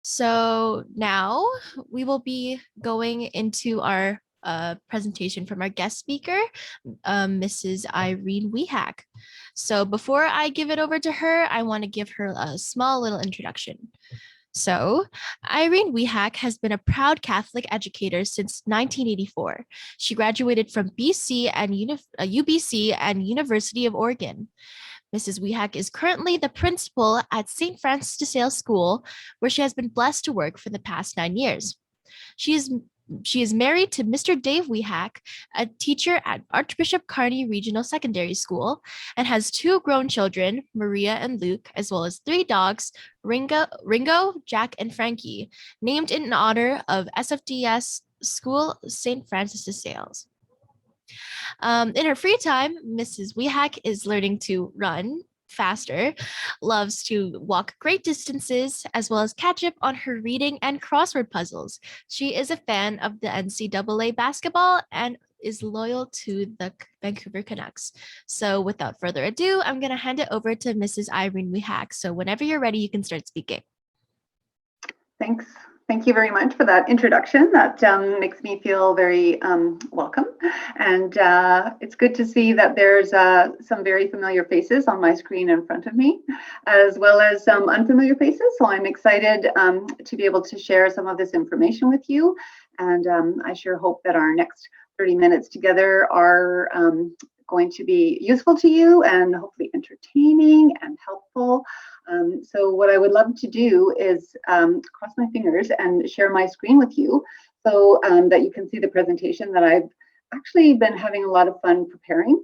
So now we will be going into our presentation from our guest speaker, Mrs. Irene Wihak. So before I give it over to her, I want to give her a small little introduction. So, Irene Wihak has been a proud Catholic educator since 1984. She graduated from BC and UBC and University of Oregon. Mrs. Wihak is currently the principal at St. Francis de Sales School, where she has been blessed to work for the past 9 years. She is she is married to Mr. Dave Wihak, a teacher at Archbishop Carney Regional Secondary School, and has two grown children, Maria and Luke, as well as three dogs, Ringo, Jack, and Frankie, named in honor of SFDS School St. Francis de Sales. In her free time, Mrs. Wihak is learning to run faster, loves to walk great distances, as well as catch up on her reading and crossword puzzles. She is a fan of the NCAA basketball and is loyal to the Vancouver Canucks. So without further ado, I'm going to hand it over to Mrs. Irene Wihak. So whenever you're ready, you can start speaking. Thanks. Thank you very much for that introduction. That makes me feel very welcome. And it's good to see that there's some very familiar faces on my screen in front of me, as well as some unfamiliar faces. So I'm excited to be able to share some of this information with you. And I sure hope that our next 30 minutes together are going to be useful to you and hopefully entertaining and helpful. So what I would love to do is cross my fingers and share my screen with you so that you can see the presentation that I've actually been having a lot of fun preparing.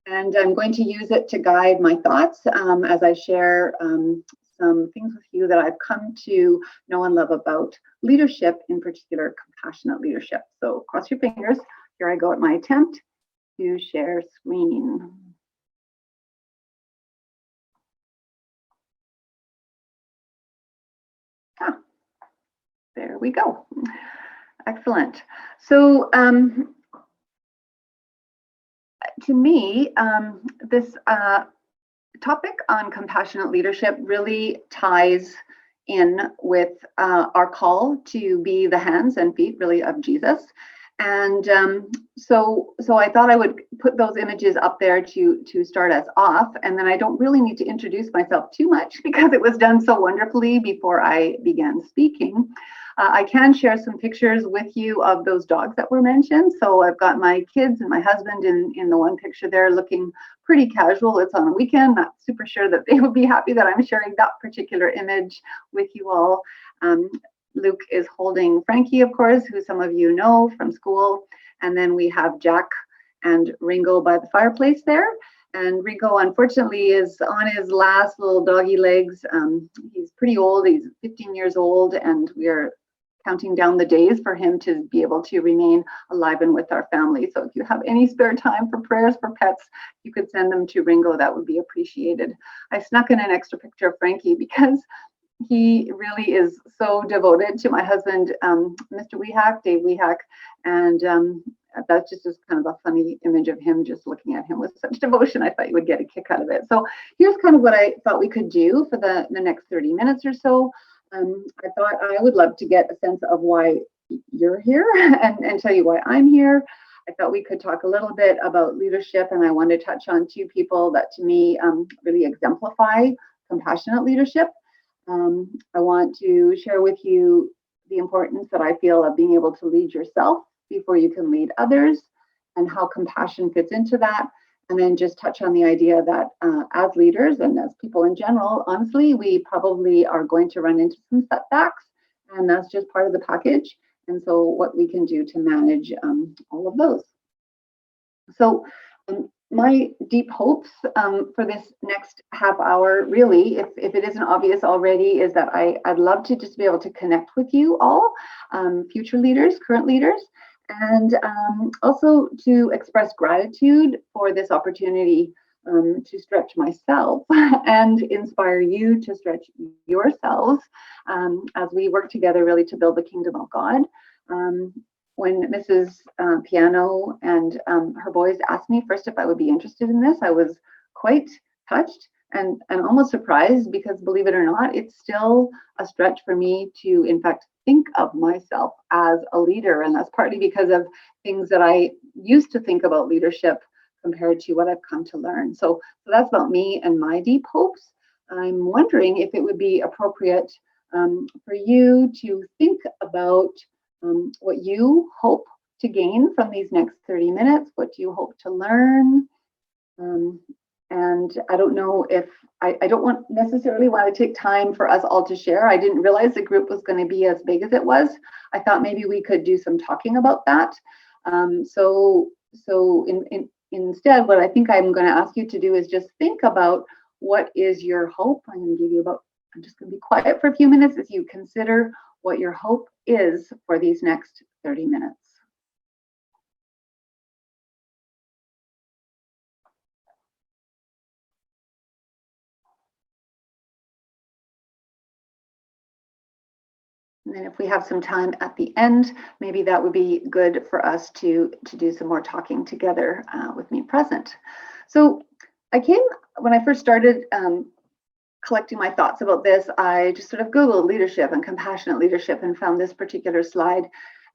And I'm going to use it to guide my thoughts as I share some things with you that I've come to know and love about leadership, in particular, compassionate leadership. So cross your fingers. Here I go at my attempt to share screen. There we go. Excellent. So to me, this topic on compassionate leadership really ties in with our call to be the hands and feet really of Jesus. And so I thought I would put those images up there to start us off. And then I don't really need to introduce myself too much because it was done so wonderfully before I began speaking. I can share some pictures with you of those dogs that were mentioned. So I've got my kids and my husband in the one picture there looking pretty casual. It's on a weekend. Not super sure that they would be happy that I'm sharing that particular image with you all. Luke is holding Frankie, of course, who some of you know from school. And then we have Jack and Ringo by the fireplace there. And Ringo, unfortunately, is on his last little doggy legs. He's pretty old. He's 15 years old, and we're counting down the days for him to be able to remain alive and with our family. So if you have any spare time for prayers for pets, you could send them to Ringo. That would be appreciated. I snuck in an extra picture of Frankie because he really is so devoted to my husband, Mr. Wihak, Dave Wihak, and that's just kind of a funny image of him just looking at him with such devotion. I thought you would get a kick out of it. So here's kind of what I thought we could do for the next 30 minutes or so. I thought I would love to get a sense of why you're here and tell you why I'm here. I thought we could talk a little bit about leadership, and I want to touch on two people that to me really exemplify compassionate leadership. I want to share with you the importance that I feel of being able to lead yourself before you can lead others and how compassion fits into that. And then just touch on the idea that as leaders and as people in general, honestly, we probably are going to run into some setbacks, and that's just part of the package. And so what we can do to manage all of those. So my deep hopes for this next half hour, really, if it isn't obvious already, is that I'd love to just be able to connect with you all, future leaders, current leaders, and also to express gratitude for this opportunity to stretch myself and inspire you to stretch yourselves as we work together really to build the kingdom of God. When Mrs. Piano and her boys asked me first if I would be interested in this, I was quite touched and almost surprised, because believe it or not, it's still a stretch for me to, in fact, think of myself as a leader. And that's partly because of things that I used to think about leadership compared to what I've come to learn. So that's about me and my deep hopes. I'm wondering if it would be appropriate for you to think about what you hope to gain from these next 30 minutes. What do you hope to learn? Um, and I don't know if I don't want necessarily want to take time for us all to share. I didn't realize the group was going to be as big as it was. I thought maybe we could do some talking about that. Instead, what I think I'm going to ask you to do is just think about what is your hope. I'm just going to be quiet for a few minutes as you consider what your hope is for these next 30 minutes. And then if we have some time at the end, maybe that would be good for us to do some more talking together with me present. So when I first started collecting my thoughts about this, I just sort of Googled leadership and compassionate leadership and found this particular slide.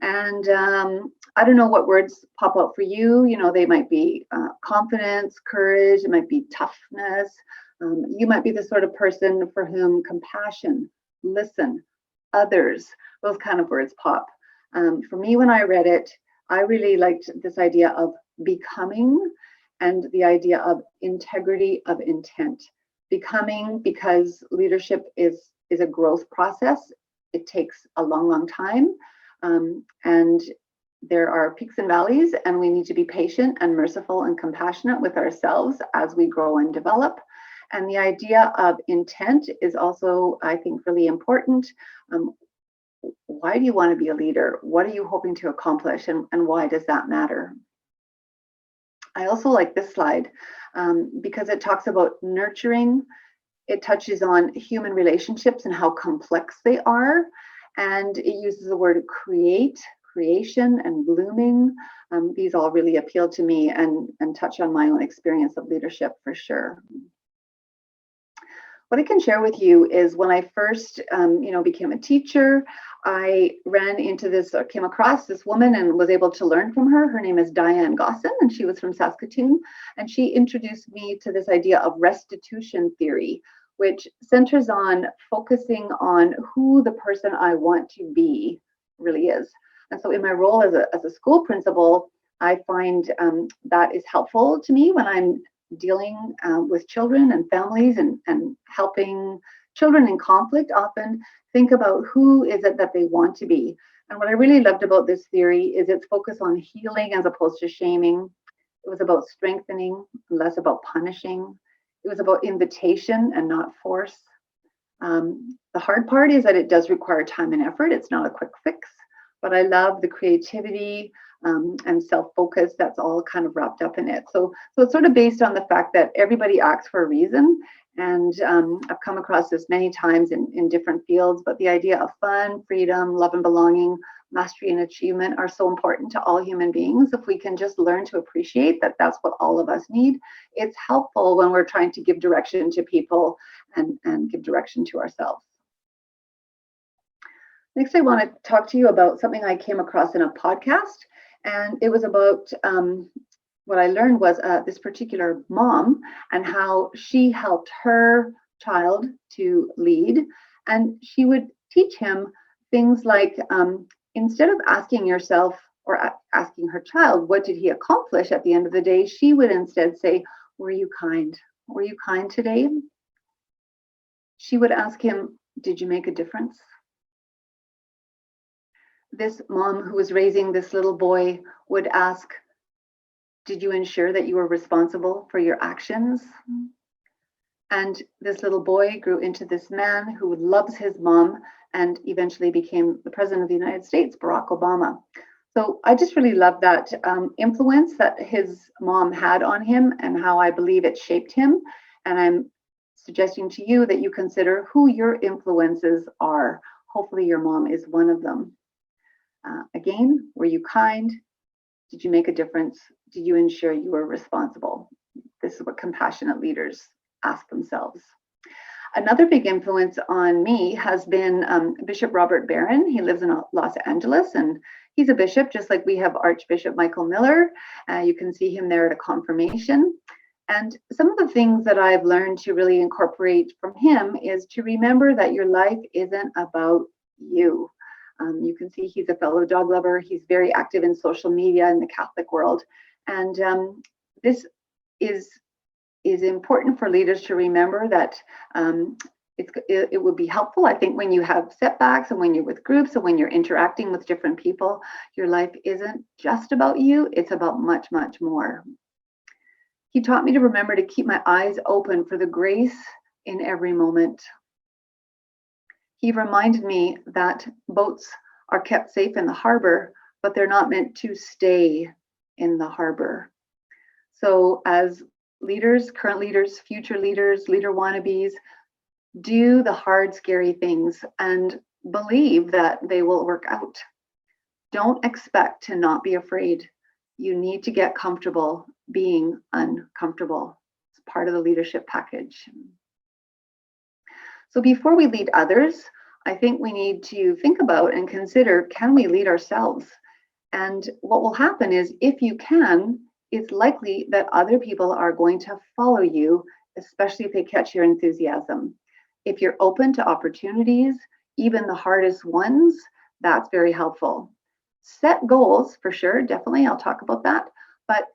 And I don't know what words pop out for you. You know, they might be confidence, courage, it might be toughness. You might be the sort of person for whom compassion, listen, others, those kind of words pop. For me, when I read it, I really liked this idea of becoming and the idea of integrity of intent. Becoming, because leadership is a growth process. It takes a long, long time. And there are peaks and valleys, and we need to be patient and merciful and compassionate with ourselves as we grow and develop. And the idea of intent is also, I think, really important. Why do you want to be a leader? What are you hoping to accomplish, and why does that matter? I also like this slide because it talks about nurturing. It touches on human relationships and how complex they are. And it uses the word creation, and blooming. These all really appeal to me and touch on my own experience of leadership for sure. What I can share with you is when I first, became a teacher, I came across this woman and was able to learn from her. Her name is Diane Gosson, and she was from Saskatoon. And she introduced me to this idea of restitution theory, which centers on focusing on who the person I want to be really is. And so in my role as a school principal, I find that is helpful to me when I'm dealing with children and families and helping children in conflict often think about who is it that they want to be. And what I really loved about this theory is its focus on healing as opposed to shaming. It was about strengthening, less about punishing. It was about invitation and not force. The hard part is that it does require time and effort. It's not a quick fix, but I love the creativity and self-focus that's all kind of wrapped up in it. So it's sort of based on the fact that everybody acts for a reason. And I've come across this many times in different fields, but the idea of fun, freedom, love and belonging, mastery and achievement are so important to all human beings. If we can just learn to appreciate that that's what all of us need, it's helpful when we're trying to give direction to people and give direction to ourselves. Next, I want to talk to you about something I came across in a podcast. And it was about what I learned was this particular mom and how she helped her child to lead. And she would teach him things like, instead of asking yourself or asking her child, what did he accomplish at the end of the day? She would instead say, were you kind? Were you kind today? She would ask him, did you make a difference? This mom who was raising this little boy would ask, did you ensure that you were responsible for your actions? And this little boy grew into this man who loves his mom and eventually became the president of the United States, Barack Obama. So I just really love that influence that his mom had on him and how I believe it shaped him. And I'm suggesting to you that you consider who your influences are. Hopefully your mom is one of them. Again, were you kind? Did you make a difference? Did you ensure you were responsible? This is what compassionate leaders ask themselves. Another big influence on me has been Bishop Robert Barron. He lives in Los Angeles, and he's a bishop, just like we have Archbishop Michael Miller. You can see him there at a confirmation. And some of the things that I've learned to really incorporate from him is to remember that your life isn't about you. You can see he's a fellow dog lover. He's very active in social media in the Catholic world. And this is important for leaders to remember that it will be helpful, I think, when you have setbacks and when you're with groups and when you're interacting with different people. Your life isn't just about you, it's about much, much more. He taught me to remember to keep my eyes open for the grace in every moment. He reminded me that boats are kept safe in the harbor, but they're not meant to stay in the harbor. So as leaders, current leaders, future leaders, leader wannabes, do the hard, scary things and believe that they will work out. Don't expect to not be afraid. You need to get comfortable being uncomfortable. It's part of the leadership package. So before we lead others, I think we need to think about and consider, can we lead ourselves? And what will happen is, if you can, it's likely that other people are going to follow you, especially if they catch your enthusiasm. If you're open to opportunities, even the hardest ones, that's very helpful. Set goals for sure, definitely, I'll talk about that, but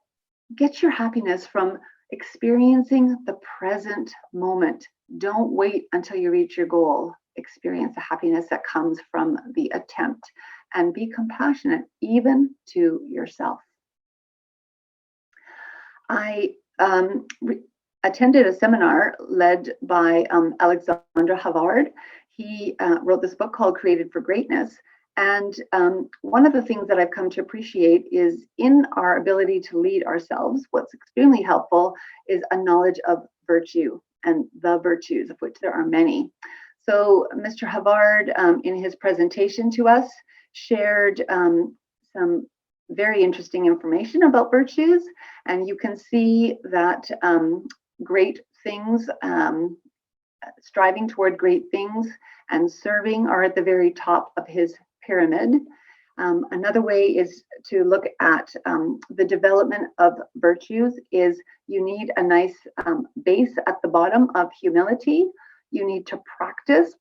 get your happiness from experiencing the present moment. Don't wait until you reach your goal. Experience the happiness that comes from the attempt, and be compassionate even to yourself. I attended a seminar led by Alexandre Havard. He wrote this book called Created for Greatness. And one of the things that I've come to appreciate is, in our ability to lead ourselves, what's extremely helpful is a knowledge of virtue and the virtues, of which there are many. So Mr. Havard, in his presentation to us, shared some very interesting information about virtues. And you can see that great things, striving toward great things and serving are at the very top of his pyramid. Another way is to look at the development of virtues is you need a nice base at the bottom of humility. You need to practice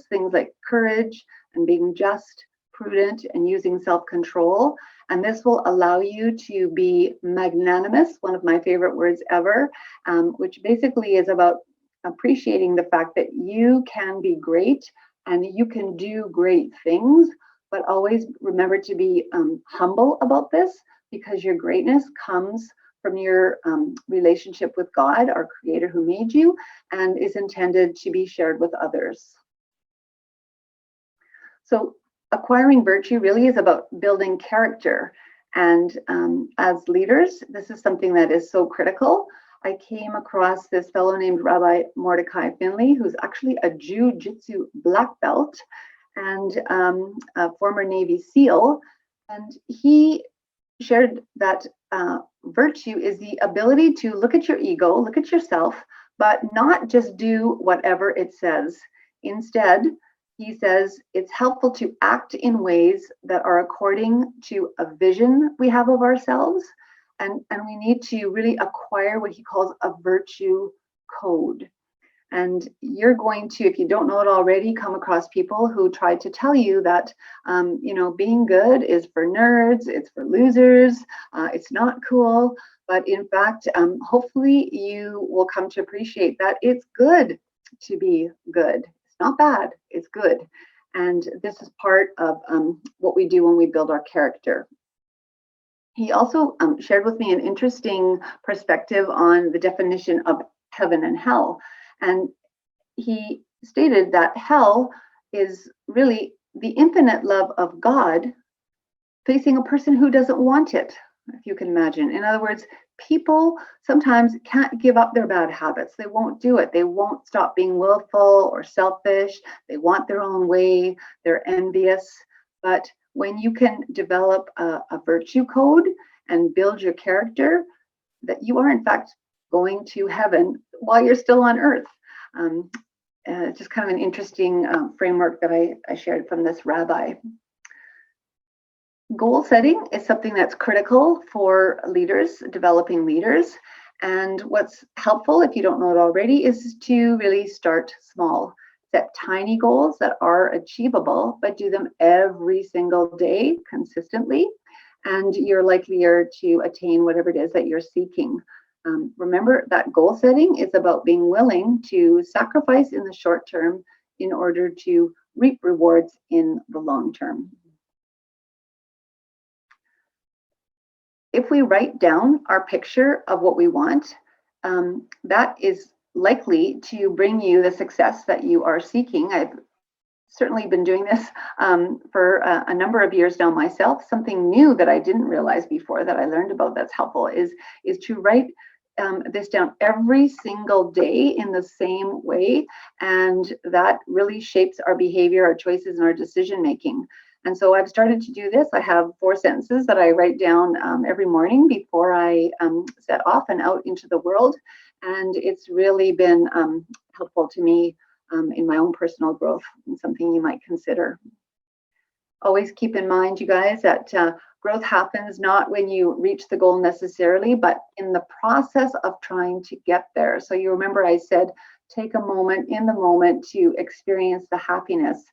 things like courage and being just, prudent, and using self-control. And this will allow you to be magnanimous, one of my favorite words ever, which basically is about appreciating the fact that you can be great and you can do great things, but always remember to be humble about this, because your greatness comes from your relationship with God, our creator who made you, and is intended to be shared with others. So acquiring virtue really is about building character. And as leaders, this is something that is so critical. I came across this fellow named Rabbi Mordecai Finley, who's actually a Jiu-Jitsu black belt and a former Navy SEAL. And he shared that virtue is the ability to look at your ego, look at yourself, but not just do whatever it says. Instead, he says it's helpful to act in ways that are according to a vision we have of ourselves. And we need to really acquire what he calls a virtue code. And you're going to, if you don't know it already, come across people who try to tell you that, being good is for nerds, it's for losers, it's not cool. But in fact, hopefully you will come to appreciate that it's good to be good. It's not bad, it's good. And this is part of what we do when we build our character. He also shared with me an interesting perspective on the definition of heaven and hell. And he stated that hell is really the infinite love of God facing a person who doesn't want it, if you can imagine. In other words, people sometimes can't give up their bad habits. They won't do it. They won't stop being willful or selfish. They want their own way. They're envious. But when you can develop a virtue code and build your character, that you are in fact going to heaven while you're still on earth. Just kind of an interesting framework that I shared from this rabbi. Goal setting is something that's critical for leaders, developing leaders. And what's helpful, if you don't know it already, is to really start small. Set tiny goals that are achievable, but do them every single day consistently. And you're likelier to attain whatever it is that you're seeking. Remember that goal setting is about being willing to sacrifice in the short term in order to reap rewards in the long term. If we write down our picture of what we want, that is likely to bring you the success that you are seeking. I've certainly been doing this for a number of years now myself. Something new that I didn't realize before that I learned about that's helpful is to write this down every single day in the same way. And that really shapes our behavior, our choices, and our decision making. And so I've started to do this. I have 4 sentences that I write down every morning before I set off and out into the world. And it's really been helpful to me in my own personal growth, and something you might consider. Always keep in mind, you guys, that growth happens not when you reach the goal necessarily, but in the process of trying to get there. So you remember I said, take a moment in the moment to experience the happiness.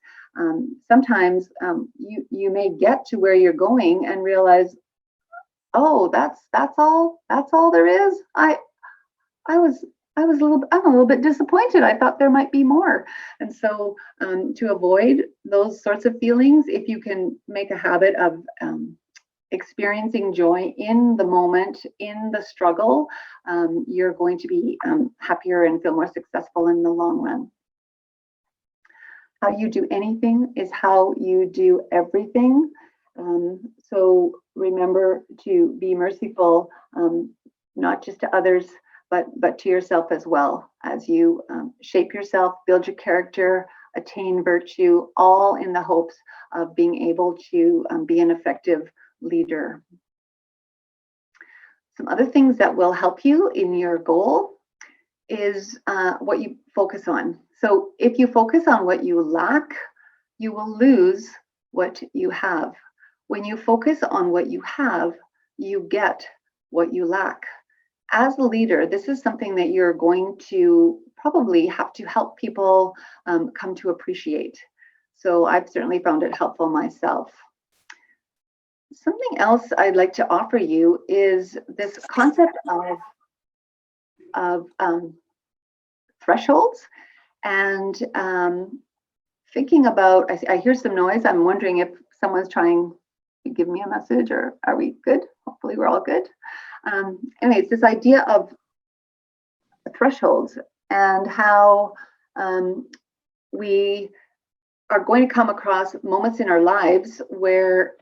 Sometimes you may get to where you're going and realize, oh, that's all there is. I'm a little bit disappointed. I thought there might be more. And so to avoid those sorts of feelings, if you can make a habit of experiencing joy in the moment, in the struggle, you're going to be happier and feel more successful in the long run. How you do anything is how you do everything. So remember to be merciful, not just to others, but to yourself as well, as you shape yourself, build your character, attain virtue, all in the hopes of being able to be an effective leader. Some other things that will help you in your goal is what you focus on. So if you focus on what you lack, you will lose what you have. When you focus on what you have, you get what you lack. As a leader, this is something that you're going to probably have to help people come to appreciate. So I've certainly found it helpful myself. Something else I'd like to offer you is this concept of thresholds, and thinking about, I hear some noise. I'm wondering if someone's trying to give me a message, or are we good? Hopefully we're all good. Anyway, it's this idea of thresholds and how we are going to come across moments in our lives where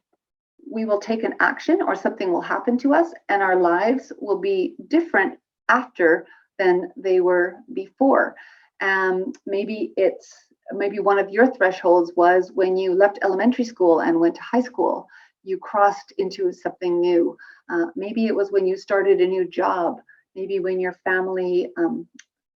we will take an action or something will happen to us, and our lives will be different after than they were before. Maybe one of your thresholds was when you left elementary school and went to high school. You crossed into something new. Maybe it was when you started a new job. Maybe when your family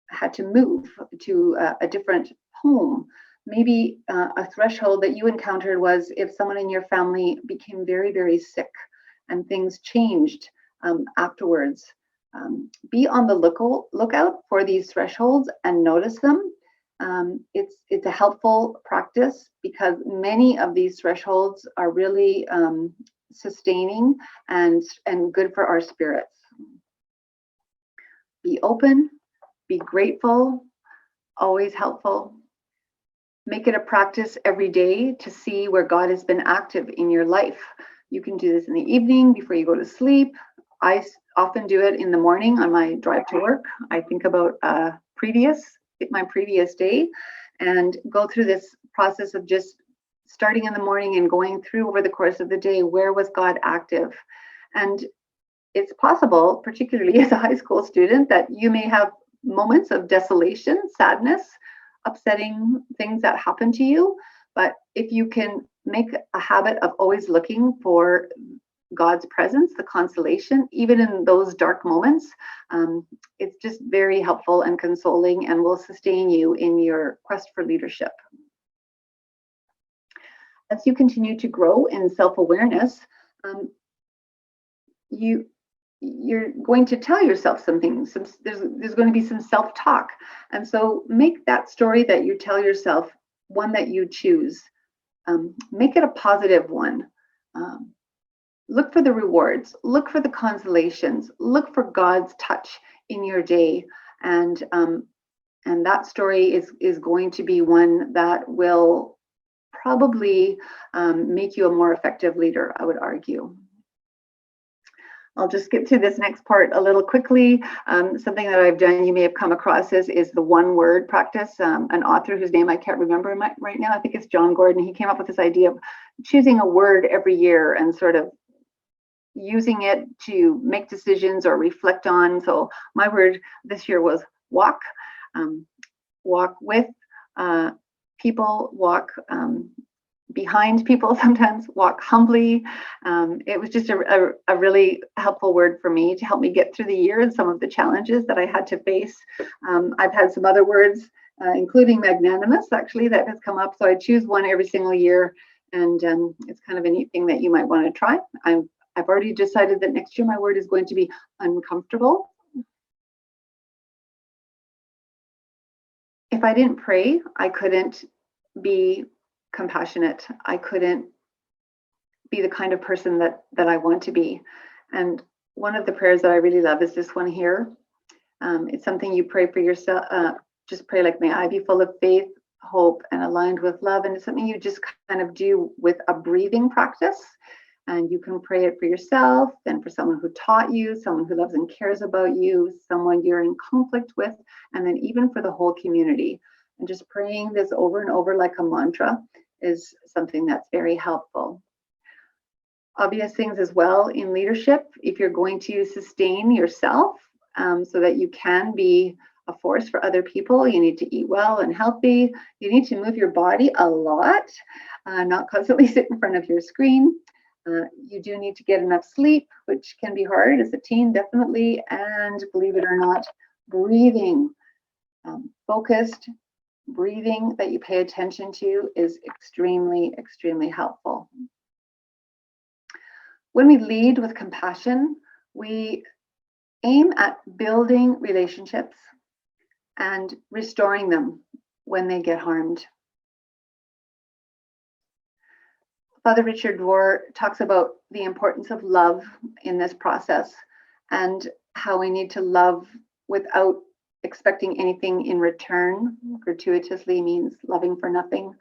had to move to a different home. Maybe a threshold that you encountered was if someone in your family became very, very sick and things changed afterwards. Be on the lookout for these thresholds and notice them. It's a helpful practice because many of these thresholds are really sustaining and good for our spirits. Be open, be grateful, always helpful. Make it a practice every day to see where God has been active in your life. You can do this in the evening before you go to sleep. I often do it in the morning on my drive to work. I think about my previous day and go through this process of just starting in the morning and going through over the course of the day, where was God active? And it's possible, particularly as a high school student, that you may have moments of desolation, sadness, upsetting things that happen to you. But if you can make a habit of always looking for God's presence, the consolation, even in those dark moments. It's just very helpful and consoling and will sustain you in your quest for leadership. As you continue to grow in self-awareness, you're going to tell yourself some things. There's going to be some self-talk. And so make that story that you tell yourself one that you choose. Make it a positive one. Look for the rewards, look for the consolations, look for God's touch in your day. And that story is going to be one that will probably make you a more effective leader, I would argue. I'll just skip to this next part a little quickly. Something that I've done, you may have come across is the one word practice. An author whose name I can't remember right now, I think it's John Gordon, he came up with this idea of choosing a word every year and sort of using it to make decisions or reflect on. So my word this year was walk. Walk with people, walk behind people, sometimes walk humbly. It was just a really helpful word for me to help me get through the year and some of the challenges that I had to face. I've had some other words, including magnanimous, actually, that has come up. So I choose one every single year, and it's kind of a neat thing that you might want to try. I've already decided that next year my word is going to be uncomfortable. If I didn't pray, I couldn't be compassionate. I couldn't be the kind of person that I want to be. And one of the prayers that I really love is this one here. It's something you pray for yourself. Just pray like, may I be full of faith, hope, and aligned with love. And it's something you just kind of do with a breathing practice. And you can pray it for yourself, then for someone who taught you, someone who loves and cares about you, someone you're in conflict with, and then even for the whole community. And just praying this over and over like a mantra is something that's very helpful. Obvious things as well in leadership, if you're going to sustain yourself so that you can be a force for other people, you need to eat well and healthy. You need to move your body a lot, not constantly sit in front of your screen. You do need to get enough sleep, which can be hard as a teen, definitely. And believe it or not, breathing, focused breathing that you pay attention to is extremely, extremely helpful. When we lead with compassion, we aim at building relationships and restoring them when they get harmed. Father Richard Rohr talks about the importance of love in this process and how we need to love without expecting anything in return. Gratuitously means loving for nothing.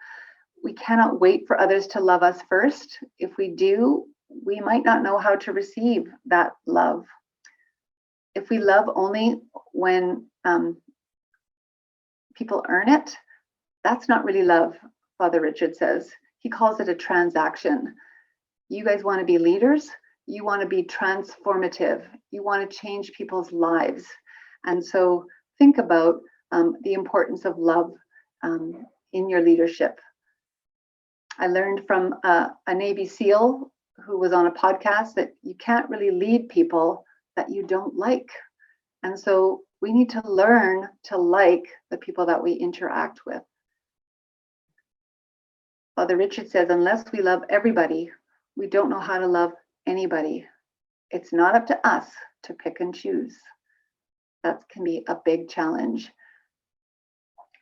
We cannot wait for others to love us first. If we do, we might not know how to receive that love. If we love only when people earn it, that's not really love, Father Richard says. He calls it a transaction. You guys want to be leaders. You want to be transformative. You want to change people's lives. And so think about the importance of love in your leadership. I learned from a Navy SEAL who was on a podcast that you can't really lead people that you don't like. And so we need to learn to like the people that we interact with. Father Richard says, unless we love everybody, we don't know how to love anybody. It's not up to us to pick and choose. That can be a big challenge.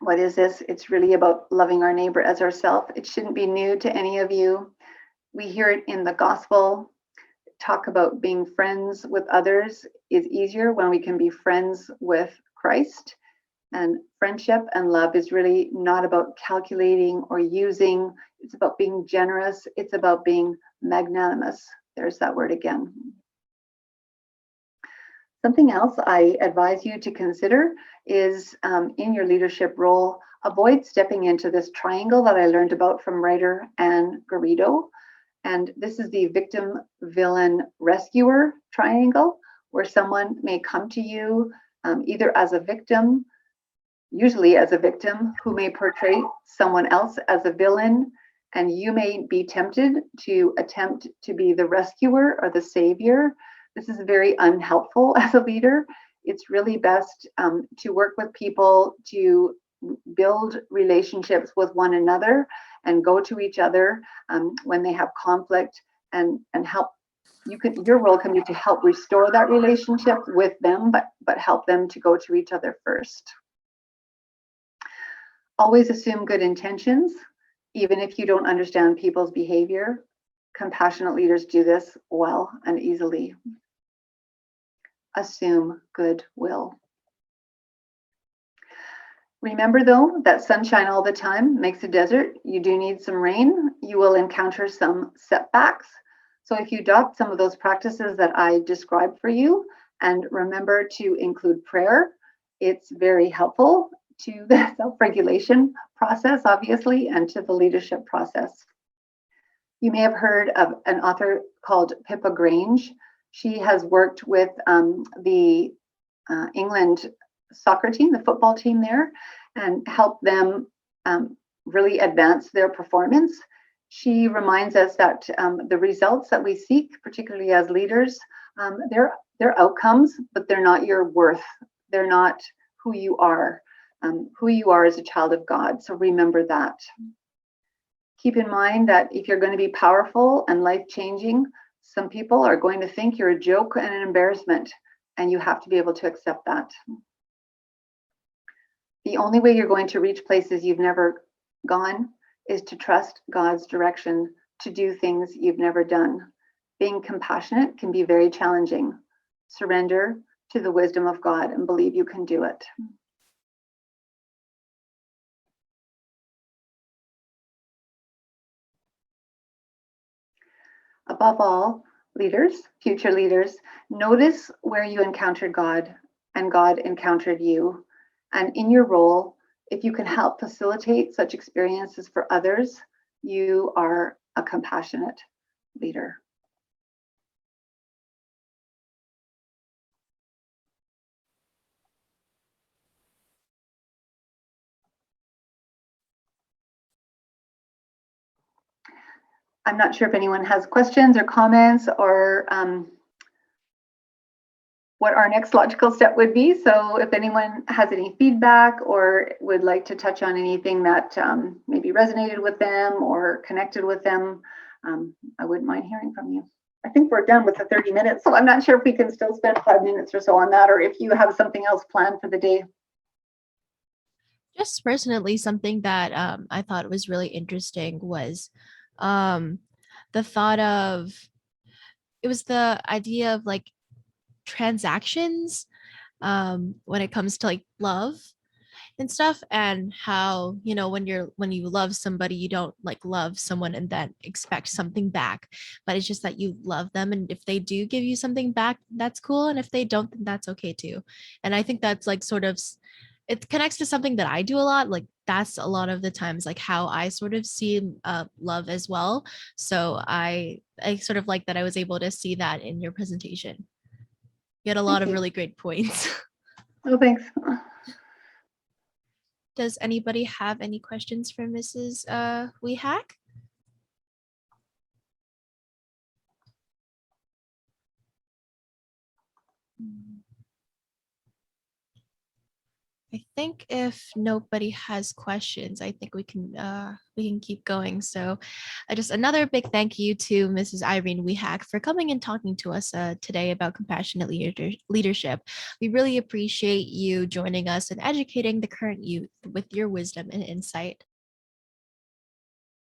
What is this? It's really about loving our neighbor as ourselves. It shouldn't be new to any of you. We hear it in the gospel. Talk about being friends with others is easier when we can be friends with Christ. And friendship and love is really not about calculating or using. It's about being generous. It's about being magnanimous. There's that word again. Something else I advise you to consider is in your leadership role, avoid stepping into this triangle that I learned about from writer Anne Garrido. And this is the victim, villain, rescuer triangle, where someone may come to you either as a victim, usually as a victim, who may portray someone else as a villain. And you may be tempted to attempt to be the rescuer or the savior. This is very unhelpful as a leader. It's really best to work with people, to build relationships with one another and go to each other when they have conflict, and help. Your role can be to help restore that relationship with them, but help them to go to each other first. Always assume good intentions, even if you don't understand people's behavior. Compassionate leaders do this well and easily. Assume goodwill. Remember, though, that sunshine all the time makes a desert. You do need some rain. You will encounter some setbacks. So if you adopt some of those practices that I described for you, and remember to include prayer, it's very helpful to the self-regulation process, obviously, and to the leadership process. You may have heard of an author called Pippa Grange. She has worked with the England soccer team, the football team there, and helped them really advance their performance. She reminds us that the results that we seek, particularly as leaders, they're outcomes, but they're not your worth. They're not who you are as a child of God. So remember that. Keep in mind that if you're going to be powerful and life-changing, some people are going to think you're a joke and an embarrassment, and you have to be able to accept that. The only way you're going to reach places you've never gone is to trust God's direction to do things you've never done. Being compassionate can be very challenging. Surrender to the wisdom of God and believe you can do it. Above all, leaders, future leaders, notice where you encountered God and God encountered you. And in your role, if you can help facilitate such experiences for others, you are a compassionate leader. I'm not sure if anyone has questions or comments or what our next logical step would be. So if anyone has any feedback or would like to touch on anything that maybe resonated with them or connected with them, I wouldn't mind hearing from you. I think we're done with the 30 minutes, so I'm not sure if we can still spend 5 minutes or so on that, or if you have something else planned for the day. Just personally, something that I thought was really interesting was the thought of, it was the idea of like transactions when it comes to like love and stuff, and how, you know, when you love somebody, you don't like love someone and then expect something back, but it's just that you love them, and if they do give you something back, that's cool, and if they don't, then that's okay too. And I think that's like sort of, it connects to something that I do a lot. Like that's a lot of the times like how I sort of see love as well. So I sort of like that I was able to see that in your presentation. You had a lot Thank of you. really great points. Oh, thanks. Does anybody have any questions for Mrs. Wihak? I think if nobody has questions, I think we can keep going. So, just another big thank you to Mrs. Irene Wihak for coming and talking to us today about compassionate leadership. We really appreciate you joining us and educating the current youth with your wisdom and insight.